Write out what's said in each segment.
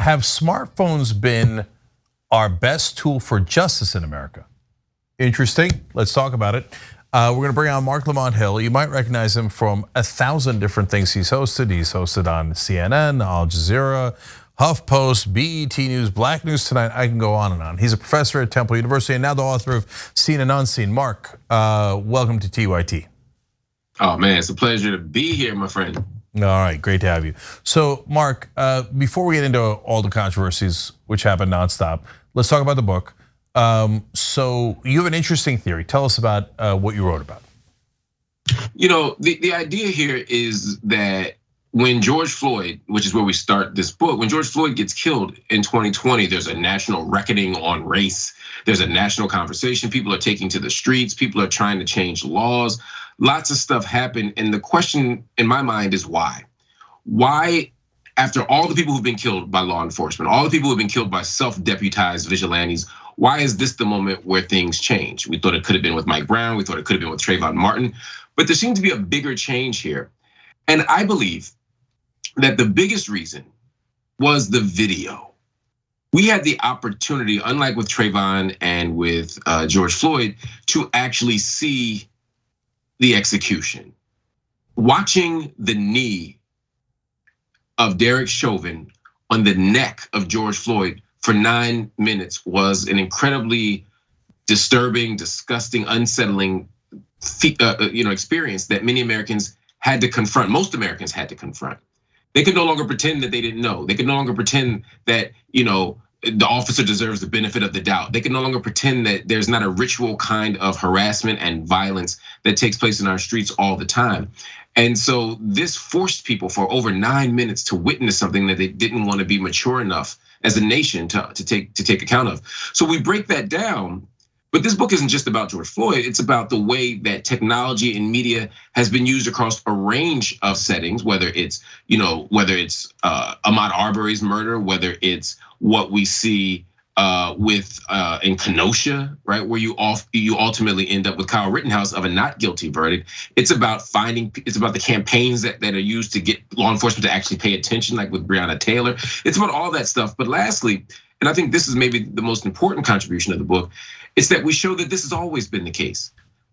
have smartphones been our best tool for justice in America? Interesting. Let's talk about it. We're going to bring on Marc Lamont Hill. You might recognize him from 1,000 different things he's hosted. He's hosted on CNN, Al Jazeera, HuffPost, BET News, Black News Tonight. I can go on and on. He's a professor at Temple University and now the author of Seen and Unseen. Marc, welcome to TYT. Oh man, it's a pleasure to be here, my friend. All right, great to have you. So Marc, before we get into all the controversies which happen nonstop, let's talk about the book. So you have an interesting theory. Tell us about what you wrote about. You know, the idea here is that when George Floyd, which is where we start this book, when George Floyd gets killed in 2020, there's a national reckoning on race. There's a national conversation. People are taking to the streets. People are trying to change laws. Lots of stuff happened. And the question in my mind is why? Why, after all the people who've been killed by law enforcement, all the people who've been killed by self-deputized vigilantes, why is this the moment where things change? We thought it could have been with Mike Brown. We thought it could have been with Trayvon Martin. But there seemed to be a bigger change here. And I believe that the biggest reason was the video. We had the opportunity, unlike with Trayvon and with George Floyd, to actually see the execution. Watching the knee of Derek Chauvin on the neck of George Floyd for 9 minutes was an incredibly disturbing, disgusting, unsettling experience that many Americans had to confront. Most Americans had to confront. They could no longer pretend that they didn't know. They could no longer pretend that the officer deserves the benefit of the doubt. They can no longer pretend that there's not a ritual kind of harassment and violence that takes place in our streets all the time. And so this forced people for over 9 minutes to witness something that they didn't want to be mature enough as a nation to take account of. So we break that down. But this book isn't just about George Floyd. It's about the way that technology and media has been used across a range of settings, whether it's Ahmaud Arbery's murder, whether it's what we see in Kenosha, right, where you ultimately end up with Kyle Rittenhouse of a not guilty verdict. It's about the campaigns that are used to get law enforcement to actually pay attention, like with Breonna Taylor. It's about all that stuff. But lastly, and I think this is maybe the most important contribution of the book, is that we show that this has always been the case.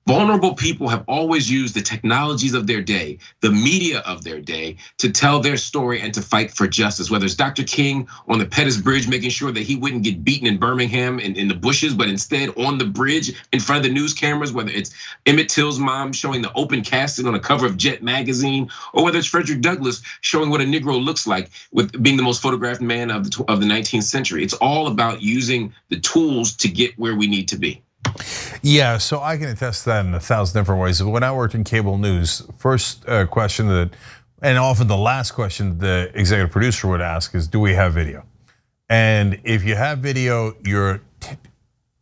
Vulnerable people have always used the technologies of their day, the media of their day, to tell their story and to fight for justice. Whether it's Dr. King on the Pettus Bridge, making sure that he wouldn't get beaten in Birmingham in the bushes, but instead on the bridge in front of the news cameras. Whether it's Emmett Till's mom showing the open casket on the cover of Jet magazine, or whether it's Frederick Douglass showing what a Negro looks like with being the most photographed man of the 19th century. It's all about using the tools to get where we need to be. Yeah, so I can attest to that in 1,000 different ways. When I worked in cable news, first question and often the last question the executive producer would ask is, do we have video? And if you have video, you're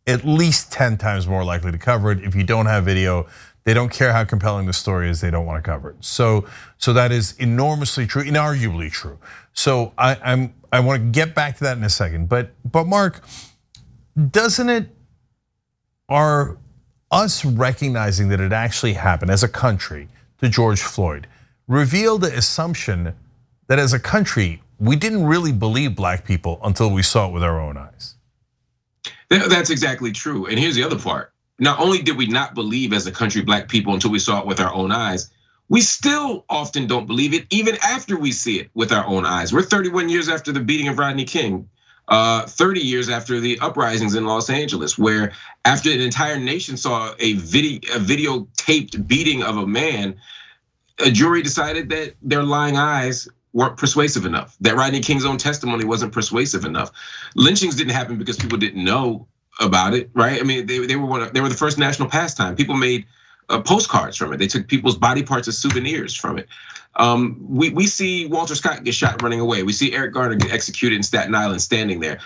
at least 10 times more likely to cover it. If you don't have video, they don't care how compelling the story is, they don't want to cover it. So that is enormously true, inarguably true. So I want to get back to that in a second. But Marc, doesn't it, are us recognizing that it actually happened as a country to George Floyd reveal the assumption that as a country, we didn't really believe black people until we saw it with our own eyes? That's exactly true. And here's the other part. Not only did we not believe as a country black people until we saw it with our own eyes, we still often don't believe it even after we see it with our own eyes. We're 31 years after the beating of Rodney King. 30 years after the uprisings in Los Angeles, where after an entire nation saw a videotaped beating of a man, a jury decided that their lying eyes weren't persuasive enough, that Rodney King's own testimony wasn't persuasive enough. Lynchings didn't happen because people didn't know about it, right? I mean, they were the first national pastime. People made postcards from it. They took people's body parts as souvenirs from it. We see Walter Scott get shot running away. We see Eric Garner get executed in Staten Island standing there.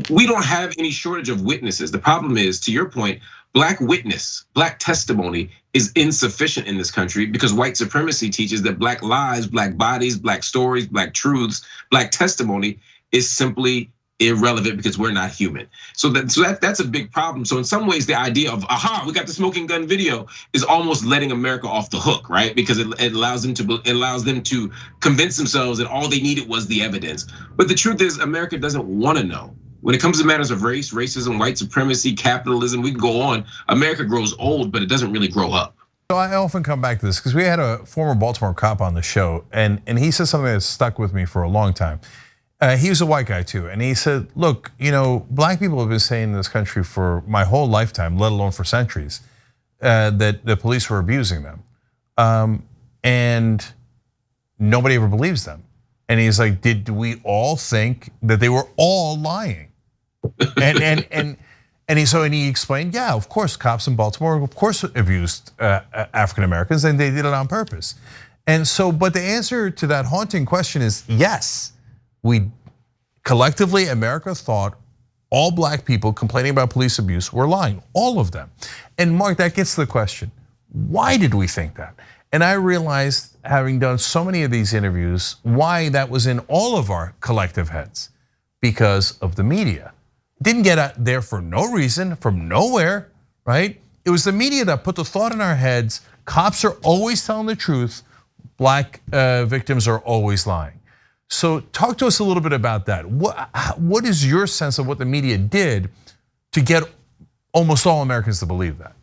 We don't have any shortage of witnesses. The problem is, to your point, black witness, black testimony is insufficient in this country because white supremacy teaches that black lives, black bodies, black stories, black truths, black testimony is simply irrelevant because we're not human. So that's a big problem. So in some ways, the idea of we got the smoking gun video is almost letting America off the hook, right? Because it allows them to convince themselves that all they needed was the evidence. But the truth is, America doesn't want to know. When it comes to matters of race, racism, white supremacy, capitalism, we can go on. America grows old, but it doesn't really grow up. So I often come back to this because we had a former Baltimore cop on the show, and he said something that stuck with me for a long time. He was a white guy too, and he said, look, black people have been saying in this country for my whole lifetime, let alone for centuries, that the police were abusing them. And nobody ever believes them. And he's like, did we all think that they were all lying? And he explained, yeah, of course, cops in Baltimore, of course, abused African Americans, and they did it on purpose. And so, but the answer to that haunting question is yes. We collectively, America thought all black people complaining about police abuse were lying, all of them. And Mark, that gets to the question, why did we think that? And I realized, having done so many of these interviews, why that was in all of our collective heads, because of the media. Didn't get out there for no reason, from nowhere, right? It was the media that put the thought in our heads, cops are always telling the truth, black victims are always lying. So talk to us a little bit about that. What is your sense of what the media did to get almost all Americans to believe that?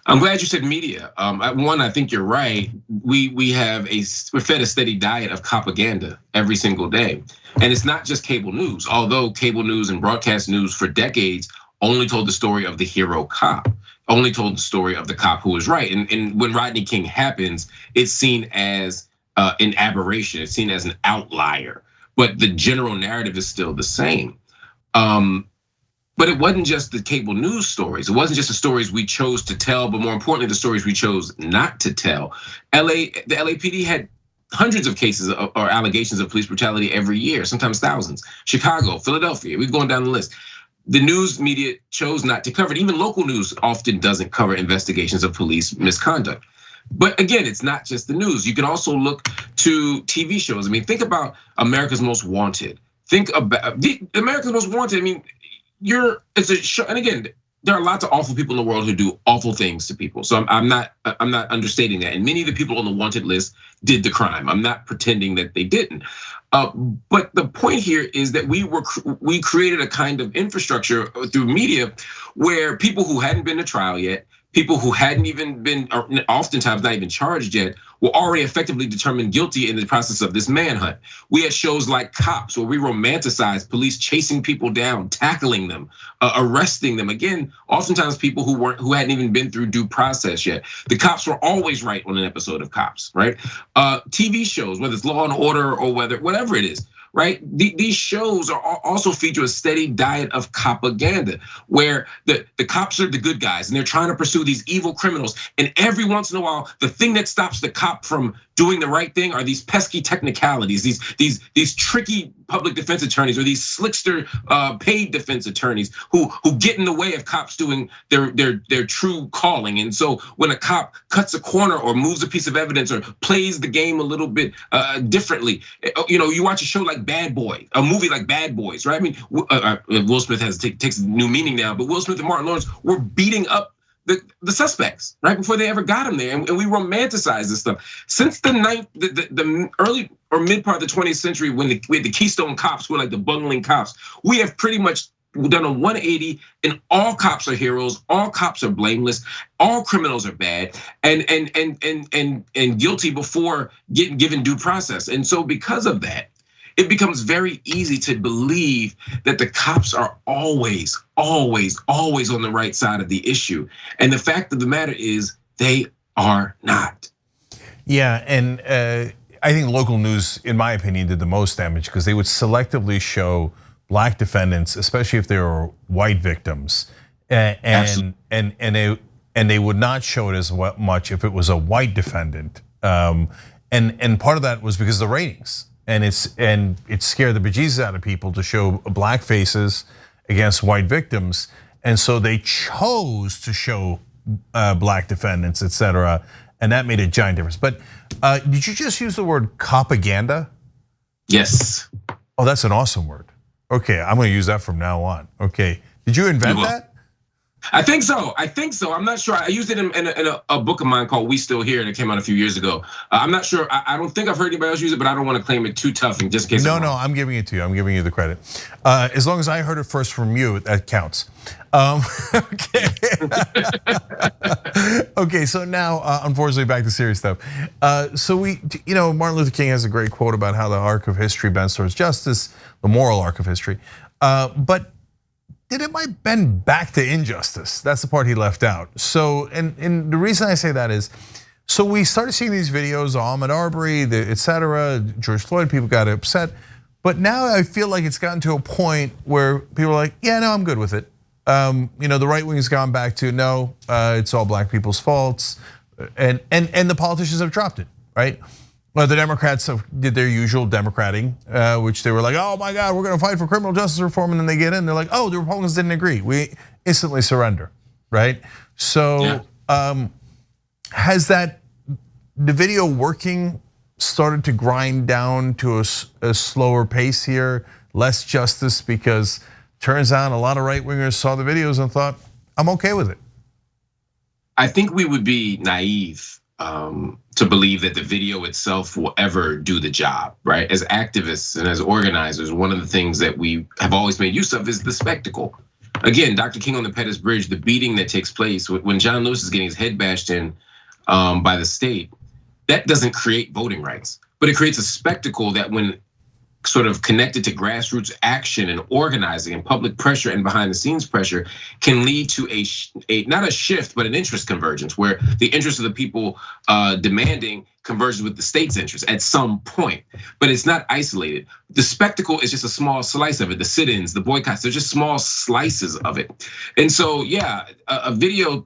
I'm glad you said media. One, I think you're right. We're fed a steady diet of propaganda every single day. And it's not just cable news, although cable news and broadcast news for decades only told the story of the hero cop, only told the story of the cop who was right. And when Rodney King happens, it's seen as an aberration, it's seen as an outlier, but the general narrative is still the same. But it wasn't just the cable news stories. It wasn't just the stories we chose to tell, but more importantly, the stories we chose not to tell. The LAPD had hundreds of cases or allegations of police brutality every year, sometimes thousands. Chicago, Philadelphia, we're going down the list. The news media chose not to cover it. Even local news often doesn't cover investigations of police misconduct. But again, it's not just the news. You can also look to TV shows. I mean, think about America's Most Wanted. Think about America's Most Wanted. I mean, it's a show, and again, there are lots of awful people in the world who do awful things to people. So I'm not understating that. And many of the people on the wanted list did the crime. I'm not pretending that they didn't. But the point here is that we created a kind of infrastructure through media where people who hadn't been to trial yet, people who hadn't even been, or oftentimes not even charged yet, were already effectively determined guilty in the process of this manhunt. We had shows like Cops, where we romanticized police chasing people down, tackling them, arresting them. Again, oftentimes people who hadn't even been through due process yet. The cops were always right on an episode of Cops, right? TV shows, whether it's Law and Order or whatever it is. Right? These shows are also feature a steady diet of propaganda where the cops are the good guys and they're trying to pursue these evil criminals. And every once in a while, the thing that stops the cop from doing the right thing are these pesky technicalities, these tricky public defense attorneys or these slickster paid defense attorneys who get in the way of cops doing their true calling. And so when a cop cuts a corner or moves a piece of evidence or plays the game a little bit differently, you watch a show like Bad Boy, a movie like Bad Boys, right? I mean, Will Smith takes new meaning now, but Will Smith and Martin Lawrence were beating up the suspects right before they ever got him there, and we romanticize this stuff. Since the early or mid part of the 20th century, when we had the Keystone Cops, who were like the bungling cops, we have pretty much done a 180, and all cops are heroes, all cops are blameless, all criminals are bad, and guilty before getting given due process. And so because of that, it becomes very easy to believe that the cops are always on the right side of the issue. And the fact of the matter is they are not. Yeah, and I think local news, in my opinion, did the most damage because they would selectively show black defendants, especially if they were white victims, and they would not show it as much if it was a white defendant. And part of that was because of the ratings. And it scared the bejesus out of people to show black faces against white victims, and so they chose to show black defendants, et cetera, and that made a giant difference. But did you just use the word propaganda? Yes. Oh, that's an awesome word. Okay, I'm gonna use that from now on. Okay, did you invent that? I think so. I'm not sure. I used it in a book of mine called "We Still Here" that came out a few years ago. I'm not sure. I don't think I've heard anybody else use it, but I don't want to claim it too tough in just in case. No, I'm giving it to you. I'm giving you the credit. As long as I heard it first from you, that counts. Okay. Okay, so now, unfortunately, back to serious stuff. So Martin Luther King has a great quote about how the arc of history bends towards justice, the moral arc of history. But it might bend back to injustice. That's the part he left out. So, and the reason I say that is, so we started seeing these videos, Ahmaud Arbery, et cetera, George Floyd, people got upset. But now I feel like it's gotten to a point where people are like, yeah, no, I'm good with it. The right wing has gone back to, no, it's all black people's faults. And the politicians have dropped it, right? Well, the Democrats did their usual democrating, which they were like, oh my God, we're gonna fight for criminal justice reform. And then they get in, they're like, oh, the Republicans didn't agree. We instantly surrender, right? So has the video working started to grind down to a slower pace here, less justice? Because turns out a lot of right wingers saw the videos and thought, I'm okay with it. I think we would be naive to believe that the video itself will ever do the job, right? As activists and as organizers, one of the things that we have always made use of is the spectacle. Again, Dr. King on the Pettus Bridge, the beating that takes place when John Lewis is getting his head bashed in by the state, that doesn't create voting rights, but it creates a spectacle that when sort of connected to grassroots action and organizing and public pressure and behind the scenes pressure can lead to a not a shift, but an interest convergence where the interest of the people demanding converges with the state's interest at some point, but it's not isolated. The spectacle is just a small slice of it. The sit-ins, the boycotts, they're just small slices of it. And so, yeah, a video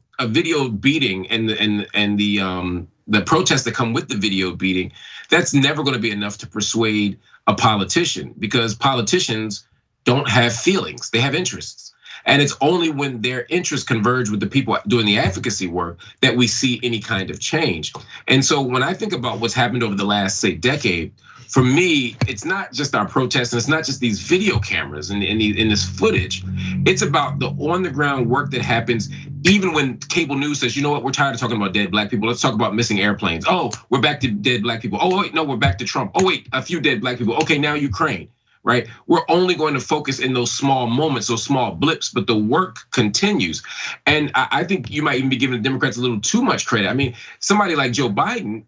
beating and the protests that come with the video beating, that's never going to be enough to persuade a politician, because politicians don't have feelings, they have interests. And it's only when their interests converge with the people doing the advocacy work that we see any kind of change. And so when I think about what's happened over the last, say, decade, for me, it's not just our protests and it's not just these video cameras and this footage. It's about the on the ground work that happens even when cable news says, you know what, we're tired of talking about dead black people. Let's talk about missing airplanes. Oh, we're back to dead black people. Oh, wait, no, we're back to Trump. Oh, wait, a few dead black people. Okay, now Ukraine, right? We're only going to focus in those small moments, those small blips, but the work continues. And I think you might even be giving the Democrats a little too much credit. I mean, somebody like Joe Biden,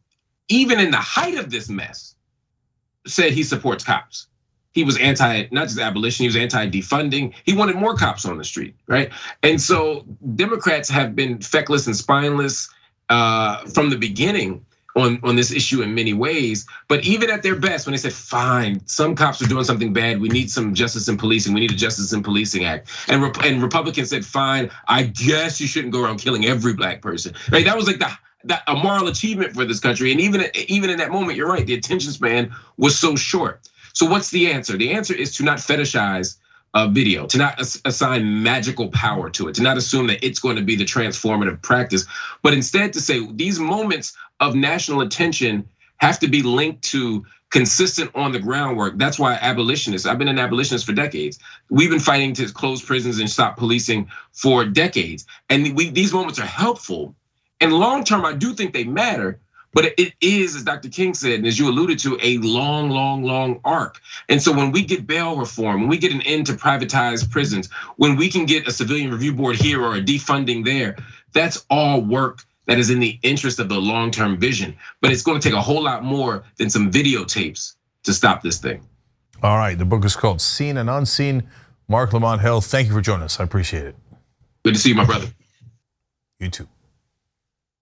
even in the height of this mess, said he supports cops. He was not just abolition, he was anti-defunding. He wanted more cops on the street, right? And so Democrats have been feckless and spineless from the beginning on this issue in many ways. But even at their best, when they said, fine, some cops are doing something bad, we need some justice in policing, we need a Justice in Policing Act. And Republicans said, fine, I guess you shouldn't go around killing every black person, right? That was like a moral achievement for this country. And even in that moment, you're right, the attention span was so short. So what's the answer? The answer is to not fetishize video, to not assign magical power to it, to not assume that it's going to be the transformative practice, but instead to say these moments of national attention have to be linked to consistent on the ground work. That's why abolitionists, I've been an abolitionist for decades. We've been fighting to close prisons and stop policing for decades. And these moments are helpful. And long term, I do think they matter, but it is, as Dr. King said, and as you alluded to, a long arc. And so when we get bail reform, when we get an end to privatized prisons, when we can get a civilian review board here or a defunding there, that's all work that is in the interest of the long-term vision. But it's going to take a whole lot more than some videotapes to stop this thing. All right, the book is called Seen and Unseen. Marc Lamont Hill, thank you for joining us. I appreciate it. Good to see you, my brother. You too.